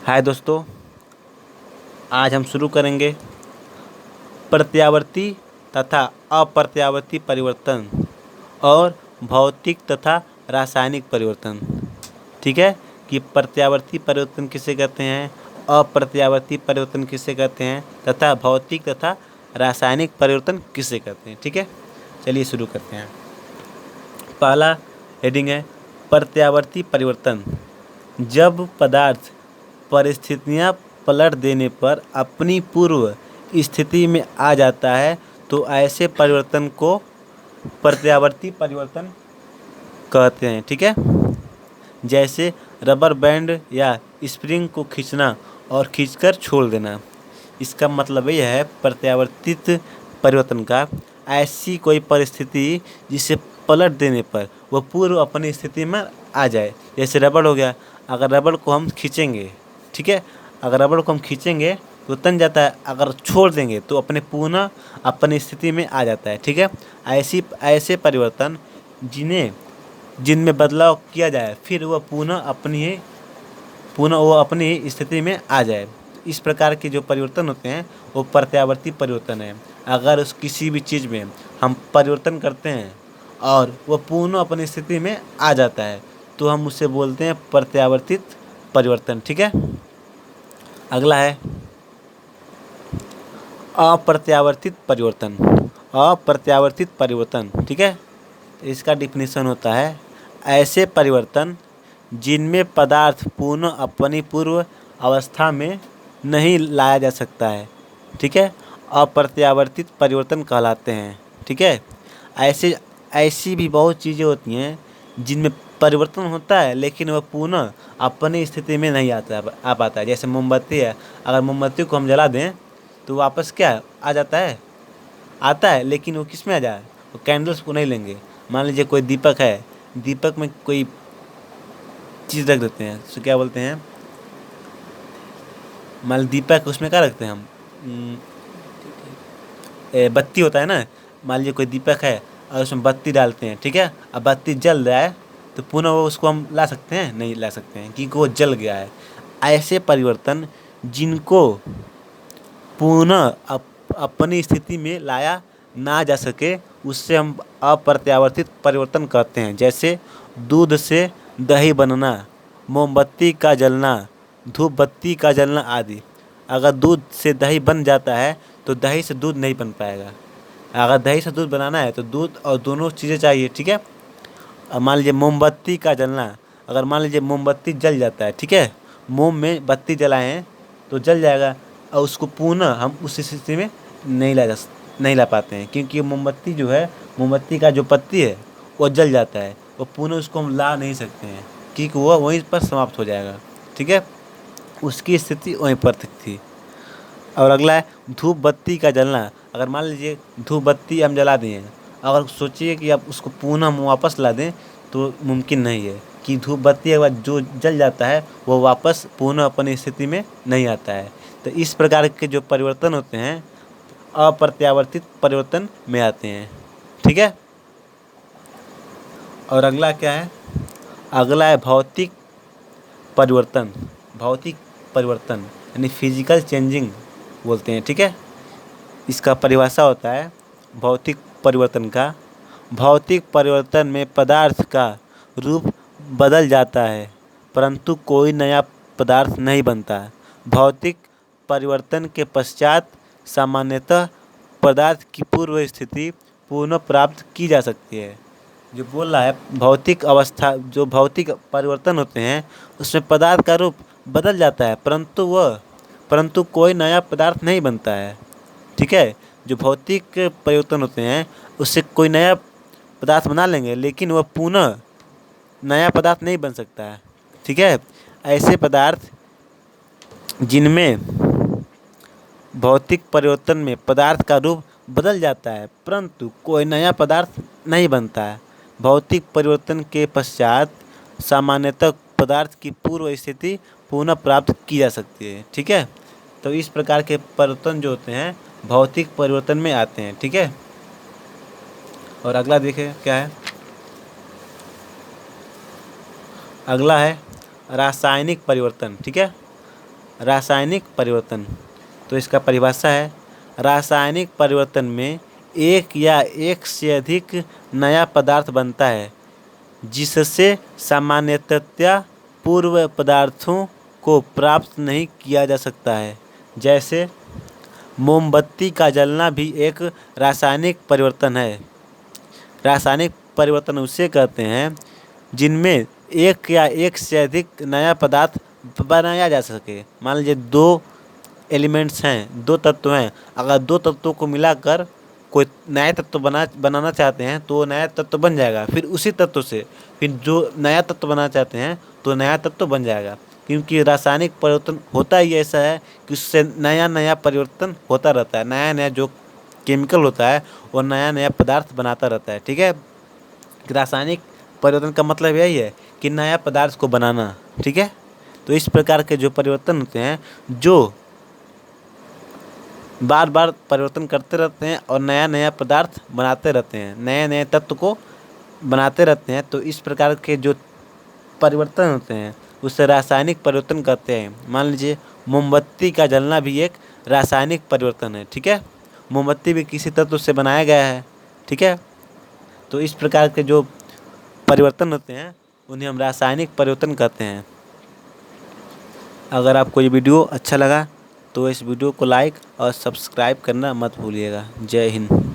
हाय दोस्तों, आज हम शुरू करेंगे प्रत्यावर्ती तथा अप्रत्यावर्ती परिवर्तन और भौतिक तथा रासायनिक परिवर्तन। ठीक है कि प्रत्यावर्ती परिवर्तन किसे कहते हैं, अप्रत्यावर्ती परिवर्तन किसे कहते हैं तथा भौतिक तथा रासायनिक परिवर्तन किसे कहते हैं। ठीक है, चलिए शुरू करते हैं। पहला हेडिंग है प्रत्यावर्ती परिवर्तन। जब पदार्थ परिस्थितियां पलट देने पर अपनी पूर्व स्थिति में आ जाता है तो ऐसे परिवर्तन को प्रत्यावर्ती परिवर्तन कहते हैं। ठीक है, जैसे रबर बैंड या स्प्रिंग को खींचना और खींचकर छोड़ देना। इसका मतलब यह है प्रत्यावर्तित परिवर्तन का ऐसी कोई परिस्थिति जिसे पलट देने पर वह पूर्व अपनी स्थिति में आ जाए। जैसे रबड़ हो गया, अगर रबड़ को हम खींचेंगे, ठीक है, अगर रबड़ को हम खींचेंगे तो तन जाता है, अगर छोड़ देंगे तो अपने पुनः अपनी स्थिति में आ जाता है। ठीक है, ऐसे परिवर्तन जिनमें बदलाव किया जाए फिर वह पुनः वो अपनी स्थिति में आ जाए। इस प्रकार के जो परिवर्तन होते हैं वो प्रत्यावर्ती परिवर्तन है। अगर उस किसी भी चीज़ में हम परिवर्तन करते हैं और वह पुनः अपनी स्थिति में आ जाता है तो हम उसे बोलते हैं प्रत्यावर्तित परिवर्तन। ठीक है, अगला है अप्रत्यावर्तित परिवर्तन। अप्रत्यावर्तित परिवर्तन, ठीक है, इसका डिफिनीशन होता है ऐसे परिवर्तन जिनमें पदार्थ पुनः अपनी पूर्व अवस्था में नहीं लाया जा सकता है। ठीक है, अप्रत्यावर्तित परिवर्तन कहलाते हैं। ठीक है, ऐसी भी बहुत चीज़ें होती हैं जिनमें परिवर्तन होता है लेकिन वह पुनः अपनी स्थिति में नहीं आ पाता है। जैसे मोमबत्ती है, अगर मोमबत्ती को हम जला दें तो वापस क्या आ जाता है, आता है, लेकिन वो किस में आ जाए, वो कैंडल्स को नहीं लेंगे। मान लीजिए कोई दीपक है, दीपक में कोई चीज़ रख देते हैं, उसको क्या बोलते हैं, मान लीजिए दीपक, उसमें क्या रखते हैं हम, बत्ती होता है ना। मान लीजिए कोई दीपक है और उसमें बत्ती डालते हैं, ठीक है, अब बत्ती जल रहा है तो पुनः वो उसको हम ला सकते हैं, नहीं ला सकते हैं क्योंकि वो जल गया है। ऐसे परिवर्तन जिनको पुनः अपनी स्थिति में लाया ना जा सके उससे हम अप्रत्यावर्तित परिवर्तन कहते हैं। जैसे दूध से दही बनना, मोमबत्ती का जलना, धूप बत्ती का जलना आदि। अगर दूध से दही बन जाता है तो दही से दूध नहीं बन पाएगा। अगर दही से दूध बनाना है तो दूध और दोनों चीज़ें चाहिए। ठीक है, अब मान लीजिए मोमबत्ती का जलना, अगर मान लीजिए मोमबत्ती जल जाता है, ठीक है, मोम में बत्ती जलाए हैं तो जल जाएगा और उसको पुनः हम उस स्थिति में नहीं ला पाते हैं क्योंकि मोमबत्ती जो है, मोमबत्ती का जो पत्ती है वो जल जाता है, वो पुनः उसको हम ला नहीं सकते हैं क्योंकि वह वहीं पर समाप्त हो जाएगा। ठीक है, उसकी स्थिति वहीं पर थी। और अगला है धूप बत्ती का जलना। अगर मान लीजिए धूप बत्ती हम जला दिए हैं, अगर सोचिए कि आप उसको पुनः हम वापस ला दें तो मुमकिन नहीं है कि धूप बत्ती के बाद जो जल जाता है वो वापस पुनः अपनी स्थिति में नहीं आता है। तो इस प्रकार के जो परिवर्तन होते हैं अप्रत्यावर्तित परिवर्तन में आते हैं। ठीक है, और अगला क्या है, अगला है भौतिक परिवर्तन। भौतिक परिवर्तन यानी फिजिकल चेंजिंग बोलते हैं। ठीक है, इसका परिभाषा होता है भौतिक परिवर्तन का, भौतिक परिवर्तन में पदार्थ का रूप बदल जाता है परंतु कोई नया पदार्थ नहीं बनता। भौतिक परिवर्तन के पश्चात सामान्यतः पदार्थ की पूर्व स्थिति पुनः प्राप्त की जा सकती है। जो बोल रहा है भौतिक अवस्था, जो भौतिक परिवर्तन होते हैं उसमें पदार्थ का रूप बदल जाता है परंतु कोई नया पदार्थ नहीं बनता है। ठीक है, जो भौतिक परिवर्तन होते हैं उससे कोई नया पदार्थ बना लेंगे लेकिन वह पुनः नया पदार्थ नहीं बन सकता है। ठीक है, ऐसे पदार्थ जिनमें भौतिक परिवर्तन में पदार्थ का रूप बदल जाता है परंतु कोई नया पदार्थ नहीं बनता है। भौतिक परिवर्तन के पश्चात सामान्यतः पदार्थ की पूर्व स्थिति पुनः प्राप्त की जा सकती है। ठीक है, तो इस प्रकार के परिवर्तन जो होते हैं भौतिक परिवर्तन में आते हैं। ठीक है, और अगला देखें क्या है, अगला है रासायनिक परिवर्तन। ठीक है, रासायनिक परिवर्तन। तो इसका परिभाषा है, रासायनिक परिवर्तन में एक या एक से अधिक नया पदार्थ बनता है जिससे सामान्यतया पूर्व पदार्थों को प्राप्त नहीं किया जा सकता है। जैसे मोमबत्ती का जलना भी एक रासायनिक परिवर्तन है। रासायनिक परिवर्तन उसे कहते हैं जिनमें एक या एक से अधिक नया पदार्थ बनाया जा सके। मान लीजिए दो एलिमेंट्स हैं, दो तत्व हैं, अगर दो तत्वों को मिलाकर कोई नया तत्व बनाना चाहते हैं तो नया तत्व बन जाएगा। फिर उसी तत्व से फिर जो नया तत्व बनाना चाहते हैं तो नया तत्व बन जाएगा, क्योंकि रासायनिक परिवर्तन होता ही ऐसा है कि उससे नया नया परिवर्तन होता रहता है। नया नया जो केमिकल होता है वो नया नया पदार्थ बनाता रहता है। ठीक है, रासायनिक परिवर्तन का मतलब यही है कि नया पदार्थ को बनाना। ठीक है, तो इस प्रकार के जो परिवर्तन होते हैं जो बार बार परिवर्तन करते रहते हैं और नया नया पदार्थ बनाते रहते हैं, नए नए तत्व को बनाते रहते हैं, तो इस प्रकार के जो परिवर्तन होते हैं उसे रासायनिक परिवर्तन कहते हैं। मान लीजिए मोमबत्ती का जलना भी एक रासायनिक परिवर्तन है। ठीक है, मोमबत्ती भी किसी तत्व से बनाया गया है। ठीक है, तो इस प्रकार के जो परिवर्तन होते हैं उन्हें हम रासायनिक परिवर्तन कहते हैं। अगर आपको ये वीडियो अच्छा लगा तो इस वीडियो को लाइक और सब्सक्राइब करना मत भूलिएगा। जय हिंद।